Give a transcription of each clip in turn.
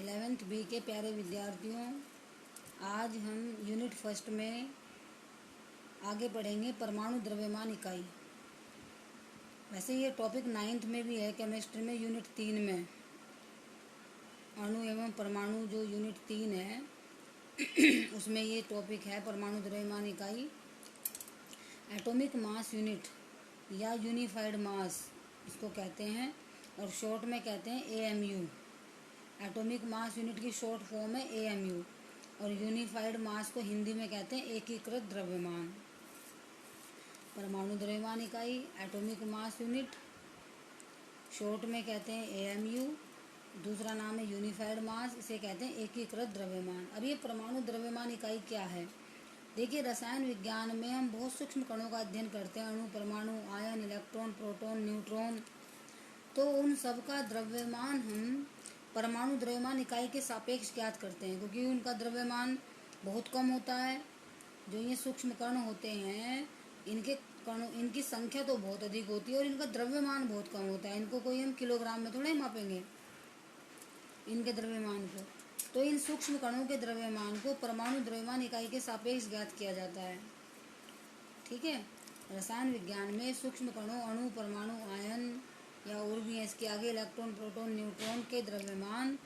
11th B के प्यारे विद्यार्थियों, आज हम यूनिट फर्स्ट में आगे बढ़ेंगे परमाणु द्रव्यमान इकाई। वैसे ये टॉपिक 9th में भी है केमिस्ट्री में, यूनिट 3 में। अणु एवं परमाणु जो यूनिट 3 है उसमें ये टॉपिक है परमाणु द्रव्यमान इकाई। एटॉमिक मास यूनिट या यूनिफाइड मास इसको कहते हैं, और शॉर्ट में कहते हैं AMU। एटॉमिक मास यूनिट की शॉर्ट फॉर्म है AMU, और यूनिफाइड मास को हिंदी में कहते हैं एकीकृत द्रव्यमान। परमाणु द्रव्यमान इकाई एटॉमिक मास यूनिट, शॉर्ट में कहते हैं AMU, दूसरा नाम है यूनिफाइड मास, इसे कहते हैं एकीकृत द्रव्यमान। अब ये परमाणु द्रव्यमान इकाई क्या है? देखिए, रसायन विज्ञान में हम बहुत सूक्ष्म कणों का अध्ययन करते हैं, अणु, परमाणु, आयन, इलेक्ट्रॉन, प्रोटॉन, न्यूट्रॉन। तो उन सब का द्रव्यमान हम परमाणु द्रव्यमान इकाई के सापेक्ष ज्ञात करते हैं, क्योंकि उनका द्रव्यमान बहुत कम होता है। जो ये सूक्ष्म कण होते हैं, इनकी संख्या तो बहुत अधिक होती है और इनका द्रव्यमान बहुत कम होता है। इनको कोई हम किलोग्राम में थोड़ा ही मापेंगे इनके द्रव्यमान को। तो इन सूक्ष्म कणों के द्रव्यमान को परमाणु द्रव्यमान इकाई के सापेक्ष ज्ञात किया जाता है। ठीक है, रसायन विज्ञान में सूक्ष्म कणों, अणु, परमाणु, आयन या और भी है इसके आगे, इलेक्ट्रॉन, प्रोटॉन, न्यूट्रॉन के द्रव्यमान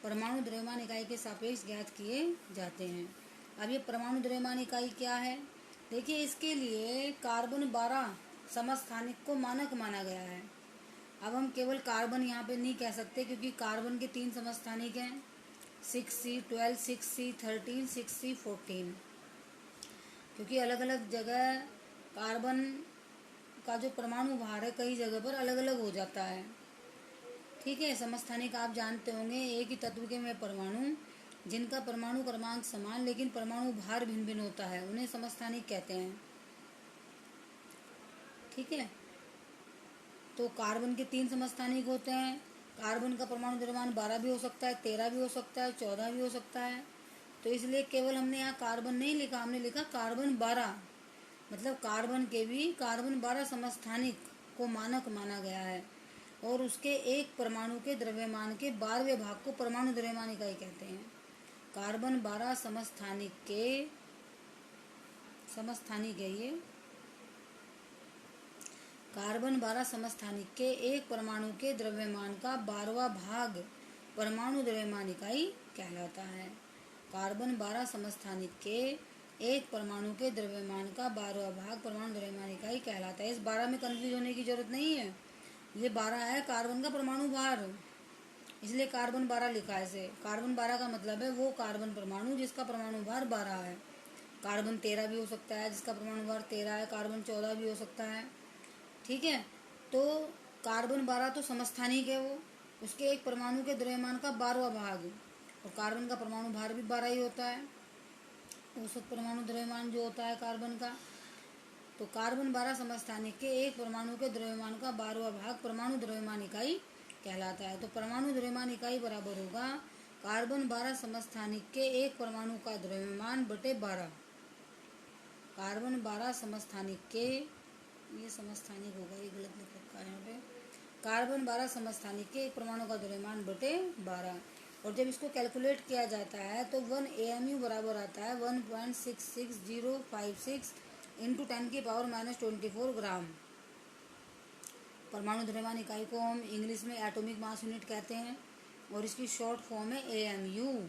परमाणु द्रव्यमान इकाई के सापेक्ष ज्ञात किए जाते हैं। अब ये परमाणु द्रव्यमान इकाई क्या है? देखिए, इसके लिए कार्बन 12 समस्थानिक को मानक माना गया है। अब हम केवल कार्बन यहाँ पे नहीं कह सकते, क्योंकि कार्बन के 3 समस्थानिक हैं, 6C12, 6C13, 6C14। क्योंकि अलग अलग जगह कार्बन का जो परमाणु भार है कई जगह पर अलग अलग हो जाता है। ठीक है, समस्थानिक आप जानते होंगे, एक ही तत्व के में परमाणु जिनका परमाणु क्रमांक समान लेकिन परमाणु भार भिन्न भिन्न होता है, उन्हें समस्थानिक कहते हैं। ठीक है, तो कार्बन के 3 समस्थानिक होते हैं। कार्बन का परमाणु द्रव्यमान 12 भी हो सकता है, 13 भी हो सकता है, 14 भी हो सकता है। तो इसलिए केवल हमने यहाँ कार्बन नहीं लिखा, हमने लिखा कार्बन 12, मतलब कार्बन के भी कार्बन 12 समस्थानिक को मानक माना गया है, और उसके एक परमाणु के द्रव्यमान के 12वें भाग को परमाणु द्रव्यमान इकाई कहते हैं। कार्बन 12 समस्थानिक है ये। कार्बन 12 समस्थानिक के एक परमाणु के द्रव्यमान का 12वां भाग परमाणु द्रव्यमान इकाई कहलाता है। कार्बन 12 समस्थानिक के एक परमाणु के द्रव्यमान का 12वां भाग परमाणु द्रव्यमान इकाई कहलाता है। इस 12 में कंफ्यूज होने की जरूरत नहीं है। ये 12 है कार्बन का परमाणु भार, इसलिए कार्बन 12 लिखा है इसे। कार्बन 12 का मतलब है वो कार्बन परमाणु जिसका परमाणु भार 12 है। कार्बन 13 भी हो सकता है जिसका परमाणु भार 13 है, कार्बन 14 भी हो सकता है। ठीक है, तो कार्बन 12 तो समस्थानिक है, वो उसके एक परमाणु के द्रव्यमान का 12वां भाग, और कार्बन का परमाणु भार भी 12 ही होता है, औसत परमाणु द्रव्यमान जो होता है कार्बन का। तो कार्बन 12 समस्थानिक के एक परमाणु के द्रव्यमान का 12वां भाग परमाणु द्रव्यमान इकाई कहलाता है। तो परमाणु द्रव्यमान इकाई बराबर होगा कार्बन 12 समस्थानिक के एक परमाणु का द्रव्यमान बटे 12। कार्बन 12 समस्थानिक के, ये समस्थानिक होगा, ये गलत लिख रखा है यहाँ पे। कार्बन 12 समस्थानिक के एक परमाणु का द्रव्यमान बटे 12, और जब इसको कैलकुलेट किया जाता है तो 1 AMU बराबर आता है 1.66056 इंटू 10⁻⁻24 ग्राम। परमाणु द्रव्यमान इकाई को हम इंग्लिश में एटॉमिक मास यूनिट कहते हैं, और इसकी शॉर्ट फॉर्म है AMU।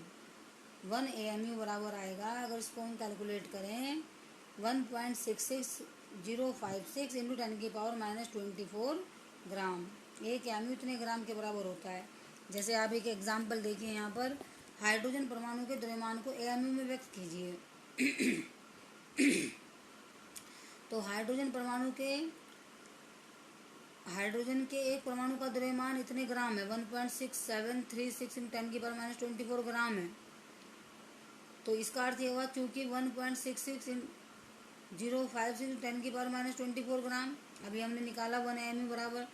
1 AMU बराबर आएगा, अगर इसको हम कैलकुलेट करें, 1.66056 इंटू 10⁻⁻24 ग्राम। एक AMU इतने ग्राम के बराबर होता है। जैसे आप एक एग्जाम्पल देखिए, यहाँ पर हाइड्रोजन परमाणु के द्रव्यमान को AMU में व्यक्त कीजिए। तो हाइड्रोजन के एक परमाणु का द्रव्यमान इतने ग्राम है, 1.6736 इंटू 10⁻⁻24 ग्राम है। तो इसका अर्थ ये हुआ, चूंकि 1.66056 10⁻⁻24 ग्राम, अभी हमने निकाला 1 AMU बराबर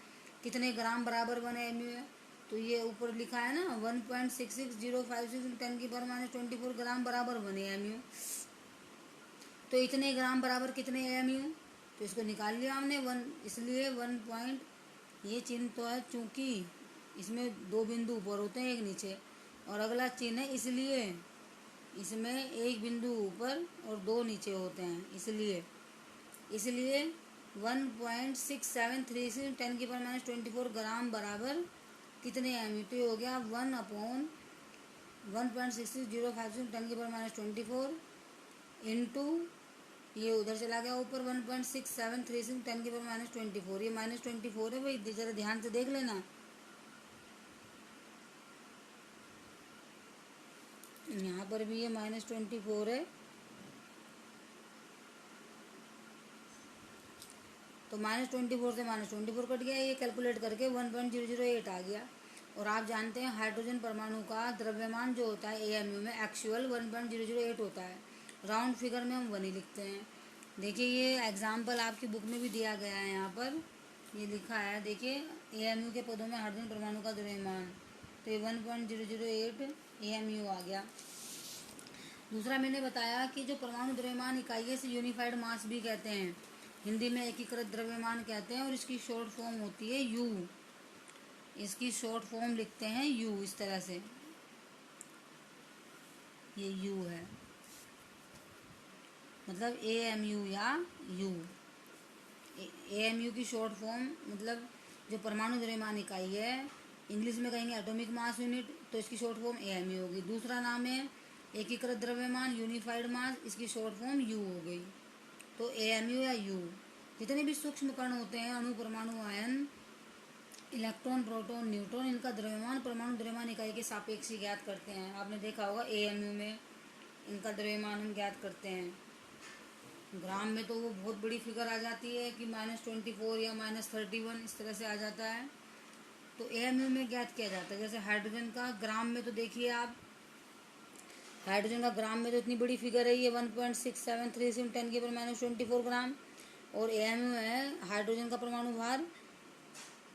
कितने ग्राम बराबर 1 AMU है, तो ये ऊपर लिखा है ना 1.66056 10⁻⁻24 ग्राम बराबर 1 AMU। तो इतने ग्राम बराबर कितने AMU, तो इसको निकाल लिया हमने 1, इसलिए 1 पॉइंट, ये चिन्ह तो है चूंकि इसमें 2 बिंदु ऊपर होते हैं एक नीचे, और अगला चिन्ह है इसलिए, इसमें एक बिंदु ऊपर और दो नीचे होते हैं, इसलिए 1.6736 10⁻24 ग्राम बराबर कितने एम, तो ये हो गया 1/1.6605 10⁻24 इंटू, ये उधर चला गया ऊपर 1.6736 10⁻24, ये -24 है भाई, जरा ध्यान से देख लेना। यहाँ पर भी ये -24 है, तो -24 से -24 कट गया, ये कैलकुलेट करके 1.008 आ गया। और आप जानते हैं हाइड्रोजन परमाणु का द्रव्यमान जो होता है AMU में एक्चुअल 1.008 होता है, राउंड फिगर में हम 1 ही लिखते हैं। देखिए ये एग्जाम्पल आपकी बुक में भी दिया गया है, यहाँ पर ये लिखा है, देखिए AMU के पदों में हाइड्रोजन परमाणु का द्रव्यमान, तो ये 1.008 AMU आ गया। दूसरा मैंने बताया कि जो परमाणु द्रव्यमान इकाई है इसे यूनिफाइड मास भी कहते हैं, हिंदी में एकीकृत द्रव्यमान कहते हैं, और इसकी शॉर्ट फॉर्म होती है U। इसकी शॉर्ट फॉर्म लिखते हैं U, इस तरह से, ये U है, मतलब AMU या U। AMU की शॉर्ट फॉर्म मतलब जो परमाणु द्रव्यमान इकाई है, इंग्लिश में कहेंगे एटॉमिक मास यूनिट, तो इसकी शॉर्ट फॉर्म AMU होगी। दूसरा नाम है एकीकृत द्रव्यमान यूनिफाइड मास, इसकी शॉर्ट फॉर्म U हो गई। तो AMU या U, जितने भी सूक्ष्म कण होते हैं, अणु, परमाणु, आयन, इलेक्ट्रॉन, प्रोटॉन, न्यूट्रॉन, इनका द्रव्यमान परमाणु द्रव्यमान इकाई के सापेक्ष ही ज्ञात करते हैं। आपने देखा होगा AMU में इनका द्रव्यमान हम ज्ञात करते हैं, ग्राम में तो वो बहुत बड़ी फिगर आ जाती है कि -24 या -31 इस तरह से आ जाता है, तो AMU में ज्ञात किया जाता है। जैसे हाइड्रोजन का ग्राम में तो देखिए आप, हाइड्रोजन का ग्राम में तो इतनी बड़ी फिगर है, ये 1.6736 10⁻24 ग्राम, और AMU है हाइड्रोजन का परमाणु भार,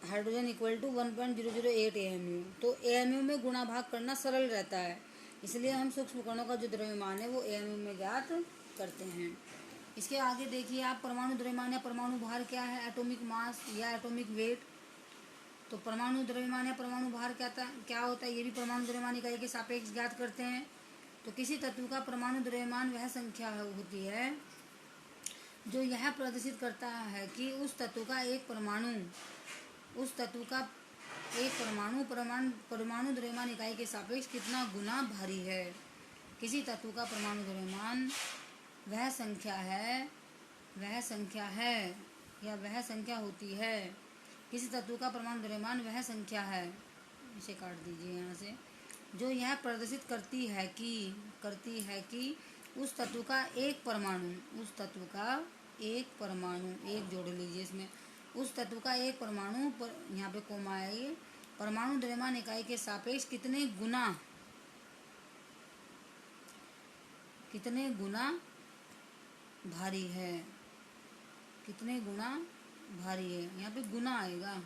हाइड्रोजन इक्वल टू 1.008 AMU। तो AMU में गुणा भाग करना सरल रहता है, इसलिए हम सूक्ष्म कणों का जो द्रव्यमान है वो AMU में ज्ञात करते हैं। इसके आगे देखिए आप, परमाणु द्रव्यमान या परमाणु भार क्या है, एटॉमिक मास या एटॉमिक वेट। तो परमाणु द्रव्यमान या परमाणु भार क्या होता है, ये भी परमाणु द्रव्यमान इकाई के सापेक्ष ज्ञात करते हैं। तो किसी तत्व का परमाणु द्रव्यमान वह संख्या होती है जो यह प्रदर्शित करता है कि उस तत्व का एक परमाणु परमाणु द्रव्यमान इकाई के सापेक्ष कितना गुना भारी है। किसी तत्व का परमाणु द्रव्यमान वह संख्या होती है, किसी तत्व का परमाणु द्रव्यमान वह संख्या है, इसे काट दीजिए यहाँ से, जो यह प्रदर्शित करती है कि उस तत्व का एक परमाणु, एक जोड़ लीजिए इसमें, उस तत्व का एक परमाणु पर, यहाँ पे कोमा है, ये परमाणु द्रव्यमान इकाई के सापेक्ष कितने गुना भारी है, यहाँ पे गुना आएगा,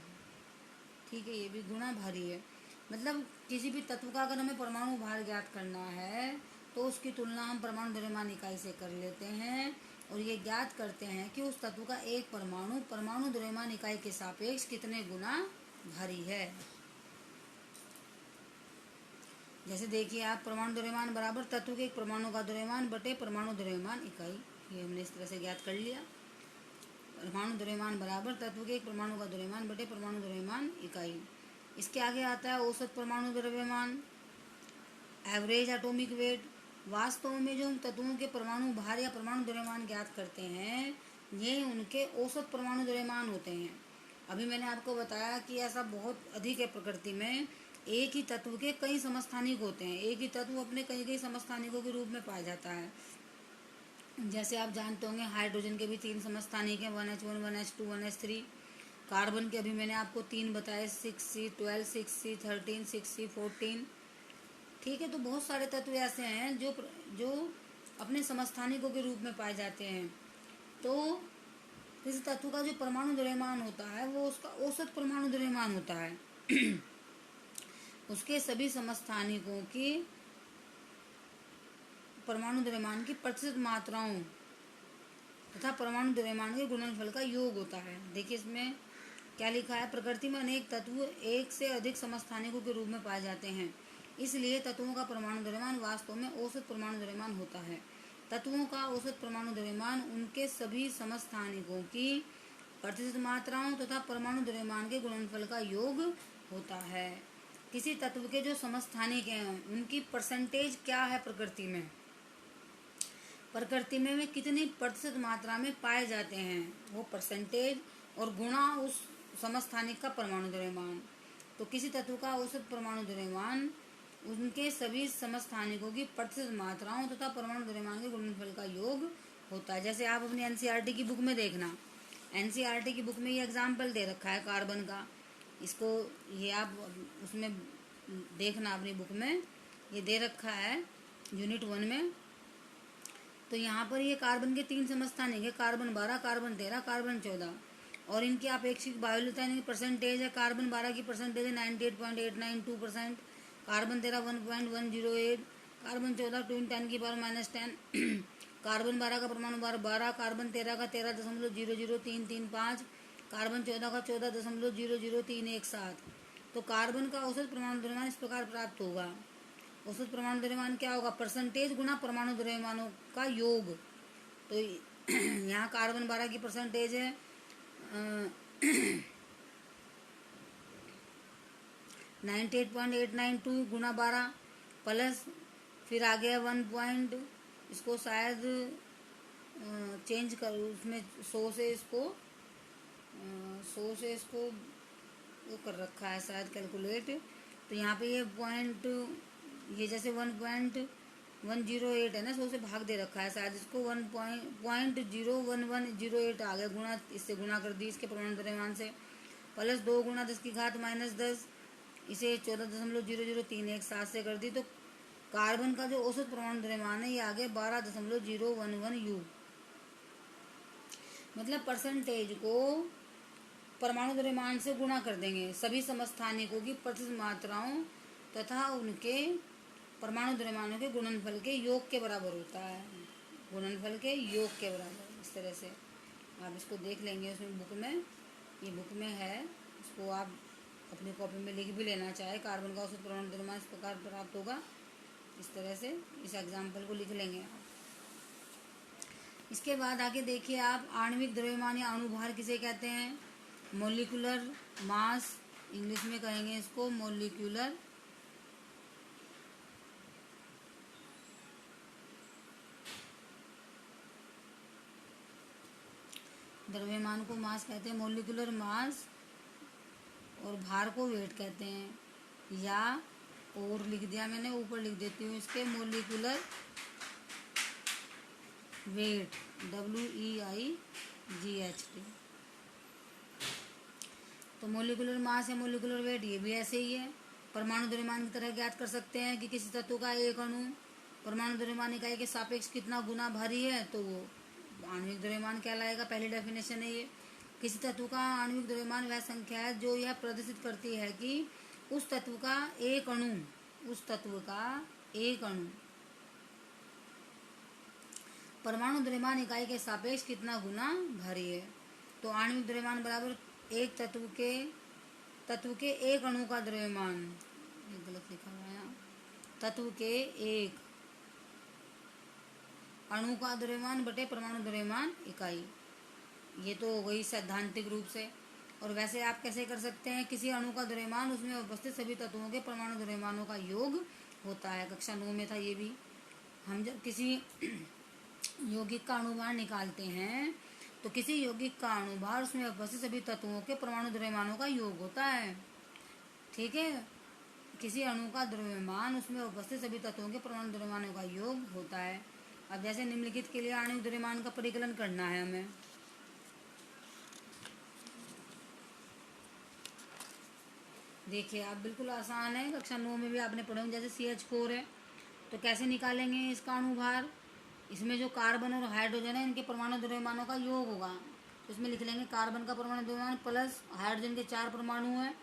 ठीक है, ये भी गुना भारी है। मतलब किसी भी तत्व का अगर हमें परमाणु भार ज्ञात करना है तो उसकी तुलना हम परमाणु द्रव्यमान इकाई से कर लेते हैं, और ये ज्ञात करते हैं कि उस तत्व का एक परमाणु द्रव्यमान इकाई के सापेक्ष कितने गुना भारी है। जैसे देखिए आप, परमाणु द्रव्यमान बराबर तत्व के एक परमाणु का द्रव्यमान बटे परमाणु द्रव्यमान इकाई, ये हमने इस तरह से ज्ञात कर लिया। परमाणु द्रव्यमान बराबर तत्व के एक परमाणु का द्रव्यमान बटे परमाणु द्रव्यमान इकाई। इसके आगे आता है औसत परमाणु द्रव्यमान, एवरेज एटॉमिक वेट। वास्तव में जो हम तत्वों के परमाणु भार या परमाणु द्रव्यमान ज्ञात करते हैं, ये उनके औसत परमाणु द्रव्यमान होते हैं। अभी मैंने आपको बताया कि ऐसा बहुत अधिक है प्रकृति में, एक ही तत्व के कई समस्थानिक होते हैं, एक ही तत्व अपने कई समस्थानिकों के रूप में पाया जाता है। जैसे आप जानते होंगे हाइड्रोजन के भी 3 समस्थानिक हैं, 1H1, 1H2, 1H3। कार्बन के अभी मैंने आपको 3 बताए, 6C, 12, 6C, 13, 6C, 14, ठीक है। तो बहुत सारे तत्व ऐसे हैं जो अपने समस्थानिकों के रूप में पाए जाते हैं। तो इस तत्व का जो परमाणु द्रव्यमान होता है वो उसका औसत परमाणु द्रव्यमान होता है उसके सभी समस्थानिकों की परमाणु द्रव्यमान की प्रतिशत मात्राओं तथा परमाणु द्रव्यमान के गुणनफल का योग होता है। देखिए इसमें क्या लिखा है, प्रकृति में अनेक तत्व एक से अधिक समस्थानिकों के रूप में पाए जाते हैं। इसलिए तत्वों का परमाणु द्रव्यमान वास्तव में औसत परमाणु द्रव्यमान होता है। तत्वों का औसत परमाणु द्रव्यमान उनके सभी समस्थानिकों की प्रतिशत मात्राओं तथा परमाणु द्रव्यमान के गुणनफल का योग होता है। किसी तत्व के जो समस्थानिक हैं उनकी परसेंटेज क्या है प्रकृति में, प्रकृति में वे कितनी प्रतिशत मात्रा में पाए जाते हैं, वो परसेंटेज और गुणा उस समस्थानिक का परमाणु द्रव्यमान। तो किसी तत्व का औसत परमाणु द्रव्यमान उनके सभी समस्थानिकों की प्रतिशत मात्राओं तथा परमाणु द्रव्यमान के गुणनफल का योग होता है। जैसे आप अपनी एनसीईआरटी की बुक में देखना, एनसीईआरटी की बुक में ये एग्जाम्पल दे रखा है कार्बन का, इसको ये आप उसमें देखना अपनी बुक में ये दे रखा है यूनिट 1 में। तो यहाँ पर ये कार्बन के 3 समस्थानिक है, कार्बन 12, कार्बन 13, कार्बन 14, और इनकी अपेक्षित बायोलिता की परसेंटेज है। कार्बन 12 की परसेंटेज है 98.892%, कार्बन 13 1.108, कार्बन 14 2×10⁻⁻10 कार्बन 12 का परमाणु भार 12, कार्बन 13 का 13.00335, कार्बन 14 का 14.00317। तो कार्बन का औसत परमाणु द्रव्यमान इस प्रकार प्राप्त होगा। औसत परमाणु द्रव्यमान क्या होगा, परसेंटेज गुना परमाणु द्रव्यमानों का योग। तो यहाँ कार्बन 12 की परसेंटेज है 98.892 गुना 12 प्लस फिर आ गया 1 पॉइंट, इसको शायद चेंज कर उसमें 100 से इसको वो कर रखा है शायद कैलकुलेट। तो यहाँ पे ये पॉइंट ये जैसे 1.108 है ना, 100 से भाग दे रखा है शायद, इसको 1.01108 आ गया, गुणा इससे गुणा कर दी इसके परमाणु द्रव्यमान से, प्लस 2 गुणा 10 की घात -10 इसे 14.00317 से कर दी। तो कार्बन का जो औसत परमाणु द्रव्यमान है ये आ गया 12.011 U। मतलब परसेंटेज को परमाणु द्रव्यमान से गुणा कर देंगे, सभी समस्थानिकों की प्रतिशत मात्राओं तथा उनके परमाणु द्रव्यमानों के गुणनफल के योग के बराबर होता है, गुणनफल के योग के बराबर। इस तरह से आप इसको देख लेंगे उसमें बुक में, ये बुक में है, इसको आप अपनी कॉपी में लिख भी लेना चाहे। कार्बन का औसत परमाणु द्रव्यमान इस प्रकार प्राप्त होगा, इस तरह से इस एग्जाम्पल को लिख लेंगे आप। इसके बाद आगे देखिए आप, आणविक द्रव्यमान या अणुभार किसे कहते हैं, मोलिकुलर मास, इंग्लिश में कहेंगे इसको मोलिकुलर द्रव्यमान को मास कहते हैं, मोलिकुलर मास, और भार को वेट कहते हैं, या और लिख दिया मैंने, ऊपर लिख देती हूँ इसके मोलिकुलर वेट WEIGHT। तो मोलिकुलर मास या मोलिकुलर वेट ये भी ऐसे ही है, परमाणु द्रव्यमान की तरह ज्ञात कर सकते हैं कि किसी तत्व का एक अणु परमाणु द्रव्यमान इकाई के सापेक्ष कितना गुना भारी है, तो वो आणविक द्रव्यमान कहलाएगा। पहली डेफिनेशन है ये। किसी तत्व का आणविक द्रव्यमान वह संख्या है जो यह प्रदर्शित करती है कि उस तत्व का एक अणु परमाणु द्रव्यमान इकाई के सापेक्ष कितना गुना भारी है। तो आणविक द्रव्यमान बराबर एक तत्व के एक अणु का द्रव्यमान, गलत लिखा हुआ है, तत्व के एक अणु का द्रव्यमान बटे परमाणु द्रव्यमान इकाई। ये तो हो गई सैद्धांतिक रूप से। और वैसे आप कैसे कर सकते हैं, किसी अणु का द्रव्यमान उसमें उपस्थित सभी तत्वों के परमाणु द्रव्यमानों का योग होता है। कक्षा 9 में था ये भी। हम जब किसी यौगिक का अणुभार निकालते हैं तो किसी यौगिक का अणुभार उसमें उपस्थित सभी तत्वों के परमाणु द्रव्यमानों का योग होता है। ठीक है, किसी अणु का द्रव्यमान उसमें उपस्थित सभी तत्वों के परमाणु द्रव्यमानों का योग होता है। अब जैसे निम्नलिखित के लिए आणविक द्रव्यमान का परिकलन करना है हमें। देखिए आप, बिल्कुल आसान है, कक्षा 9 में भी आपने पढ़ा होगा। जैसे CH4 है तो कैसे निकालेंगे इसका अणुभार, इसमें जो कार्बन और हाइड्रोजन है इनके परमाणु द्रव्यमानों का योग होगा। तो इसमें लिख लेंगे कार्बन का परमाणु द्रव्यमान प्लस हाइड्रोजन के 4 परमाणु हैं,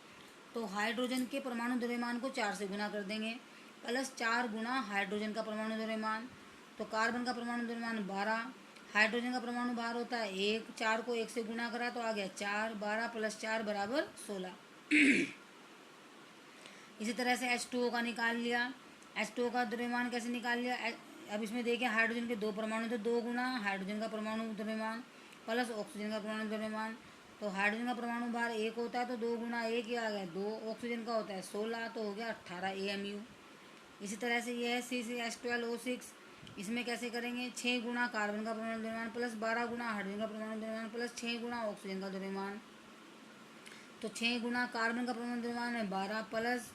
तो हाइड्रोजन के परमाणु द्रव्यमान को 4 से गुना कर देंगे, प्लस 4 गुना हाइड्रोजन का परमाणु द्रव्यमान। तो कार्बन का परमाणु द्रव्यमान 12, हाइड्रोजन का परमाणु भार होता है 1, 4 को 1 से गुना करा तो आ गया 4, 12 + 4 = 16। इसी तरह से H2O का निकाल लिया। H2O का द्रव्यमान कैसे निकाल लिया? अब इसमें देखिए हाइड्रोजन के 2 परमाणु थे, 2 गुना हाइड्रोजन का परमाणु द्रव्यमान प्लस ऑक्सीजन का परमाणु द्रव्यमान। तो हाइड्रोजन का परमाणु भार 1 होता है तो 2 गुना 1 ही आ गया 2। ऑक्सीजन का होता है 16 तो हो गया 18 AMU। इसी तरह से ये है CH12O6। इसमें कैसे करेंगे? 6 गुना कार्बन का परमाणु द्रव्यमान प्लस 12 गुना हाइड्रोजन का परमाणु द्रव्यमान प्लस 6 गुना ऑक्सीजन का द्रव्यमान। तो 6 गुना कार्बन का परमाणु द्रव्यमान है 12 प्लस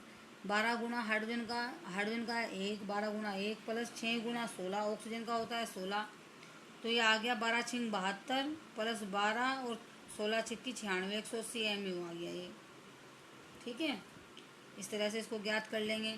12 गुना हाइड्रोजन का 1, 12 गुना 1 प्लस 6 गुना 16 ऑक्सीजन का होता है 16। तो ये आ गया 12 छिंग 72 प्लस 12 और 16 छिक्की 96, 180 AMU आ गया ये। ठीक है, इस तरह से इसको ज्ञात कर लेंगे।